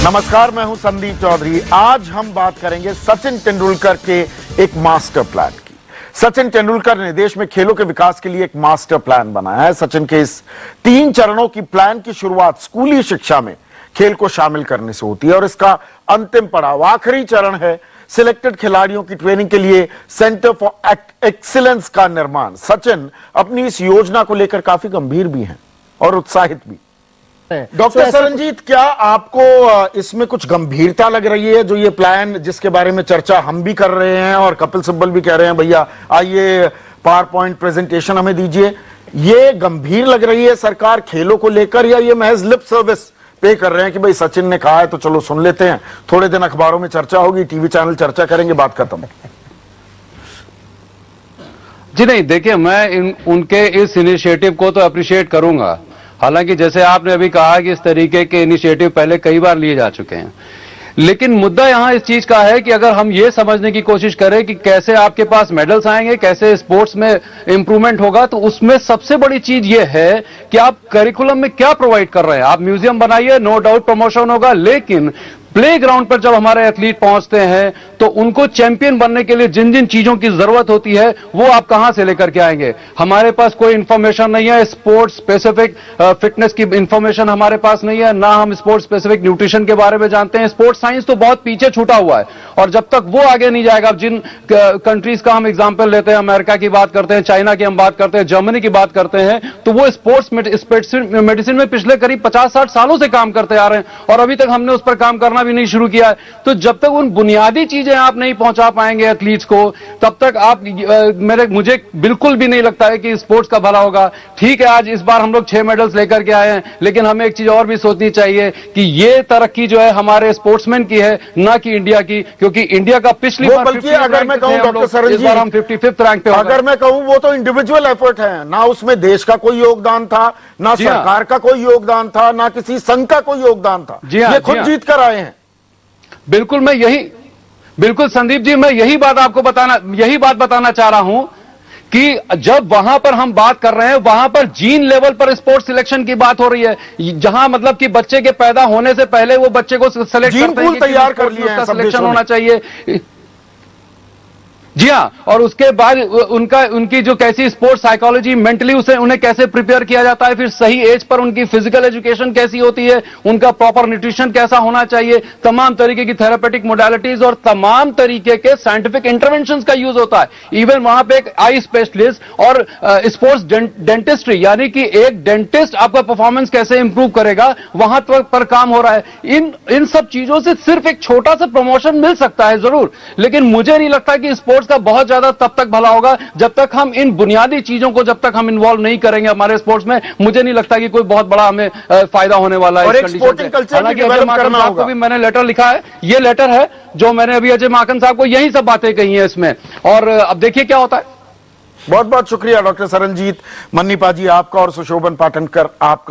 नमस्कार, मैं हूं संदीप चौधरी। आज हम बात करेंगे सचिन तेंदुलकर के एक मास्टर प्लान की। सचिन तेंदुलकर ने देश में खेलों के विकास के लिए एक मास्टर प्लान बनाया है। सचिन के इस 3 चरणों की प्लान की शुरुआत स्कूली शिक्षा में खेल को शामिल करने से होती है और इसका अंतिम पड़ाव, आखिरी चरण है सिलेक्टेड खिलाड़ियों की ट्रेनिंग के लिए सेंटर फॉर एक्सीलेंस का निर्माण। सचिन अपनी इस योजना को लेकर काफी गंभीर भी हैं और उत्साहित भी। डॉक्टर सरनजीत, क्या आपको इसमें कुछ गंभीरता लग रही है? जो ये प्लान जिसके बारे में चर्चा हम भी कर रहे हैं और कपिल सिब्बल भी कह रहे हैं, भैया आइए पावर पॉइंट प्रेजेंटेशन हमें दीजिए, ये गंभीर लग रही है सरकार खेलों को लेकर, या ये महज लिप सर्विस पे कर रहे हैं कि भाई सचिन ने कहा है तो चलो सुन लेते हैं, थोड़े दिन अखबारों में चर्चा होगी, टीवी चैनल चर्चा करेंगे, बात खत्म? जी नहीं, देखिए मैं उनके इस इनिशिएटिव को तो अप्रिशिएट करूंगा। हालांकि जैसे आपने अभी कहा कि इस तरीके के इनिशिएटिव पहले कई बार लिए जा चुके हैं, लेकिन मुद्दा यहां इस चीज का है कि अगर हम ये समझने की कोशिश करें कि कैसे आपके पास मेडल्स आएंगे, कैसे स्पोर्ट्स में इंप्रूवमेंट होगा, तो उसमें सबसे बड़ी चीज ये है कि आप करिकुलम में क्या प्रोवाइड कर रहे हैं। आप म्यूजियम बनाइए, नो डाउट प्रमोशन होगा, लेकिन प्ले ग्राउंड पर जब हमारे एथलीट पहुंचते हैं तो उनको चैंपियन बनने के लिए जिन जिन चीजों की जरूरत होती है वो आप कहां से लेकर के आएंगे? हमारे पास कोई इंफॉर्मेशन नहीं है, स्पोर्ट्स स्पेसिफिक फिटनेस की इंफॉर्मेशन हमारे पास नहीं है, ना हम स्पोर्ट्स स्पेसिफिक न्यूट्रिशन के बारे में जानते हैं। स्पोर्ट्स साइंस तो बहुत पीछे छूटा हुआ है और जब तक वो आगे नहीं जाएगा, जिन कंट्रीज का हम एग्जाम्पल लेते हैं, अमेरिका की बात करते हैं, चाइना की हम बात करते हैं, जर्मनी की बात करते हैं, तो वो स्पोर्ट्स मेडिसिन में पिछले करीब 50-60 सालों से काम करते आ रहे हैं और अभी तक हमने उस पर काम करना भी नहीं शुरू किया है। तो जब तक उन बुनियादी चीजें आप नहीं पहुंचा पाएंगे एथलीट्स को, तब तक आप मुझे बिल्कुल भी नहीं लगता है कि स्पोर्ट्स का भला होगा। ठीक है, आज इस बार हम लोग 6 मेडल्स लेकर के आए हैं, लेकिन हमें एक चीज और भी सोचनी चाहिए कि ये तरक्की जो है हमारे स्पोर्ट्समैन की है, ना कि इंडिया की, क्योंकि इंडिया का पिछली बार अगर मैं कहूं डॉक्टर सरनजीत, इस बार हम 55th रैंक पे, अगर मैं कहूं वो तो इंडिविजुअल एफर्ट है ना, उसमें देश का कोई योगदान था, ना सरकार का कोई योगदान था, ना किसी संघ का कोई योगदान था। ये खुद जीत कर आए हैं। बिल्कुल संदीप जी, मैं यही बात बताना चाह रहा हूं कि जब वहां पर हम बात कर रहे हैं, वहां पर जीन लेवल पर स्पोर्ट्स सिलेक्शन की बात हो रही है, जहां मतलब कि बच्चे के पैदा होने से पहले वो बच्चे को सिलेक्ट करते हैं, तैयार कर लिए हैं, सिलेक्शन होना चाहिए। जी हाँ, और उसके बाद उनकी जो कैसी स्पोर्ट्स साइकोलॉजी, मेंटली उन्हें कैसे प्रिपेयर किया जाता है, फिर सही एज पर उनकी फिजिकल एजुकेशन कैसी होती है, उनका प्रॉपर न्यूट्रिशन कैसा होना चाहिए, तमाम तरीके की थेरापेटिक मोडालिटीज और तमाम तरीके के साइंटिफिक इंटरवेंशंस का यूज होता है। इवन वहां पे एक आई स्पेशलिस्ट और स्पोर्ट्स डेंटिस्ट्री, यानी कि एक डेंटिस्ट आपका परफॉर्मेंस कैसे इंप्रूव करेगा, वहां पर काम हो रहा है। इन सब चीजों से सिर्फ एक छोटा सा प्रमोशन मिल सकता है जरूर, लेकिन मुझे नहीं लगता कि स्पोर्ट्स का बहुत ज्यादा तब तक भला होगा जब तक हम इन बुनियादी चीजों को जब तक हम इन्वॉल्व नहीं करेंगे हमारे स्पोर्ट्स में। मुझे नहीं लगता कि कोई बहुत बड़ा हमें फायदा होने वाला है। हालांकि अजय माकन साहब को भी मैंने लेटर लिखा है, ये लेटर है जो मैंने अभी अजय माकन साहब को यही सब बातें कही है इसमें, और अब देखिए क्या होता है। बहुत बहुत शुक्रिया डॉक्टर सरनजीत मन्नी पाजी आपका और सुशोभन पाटनकर आपका।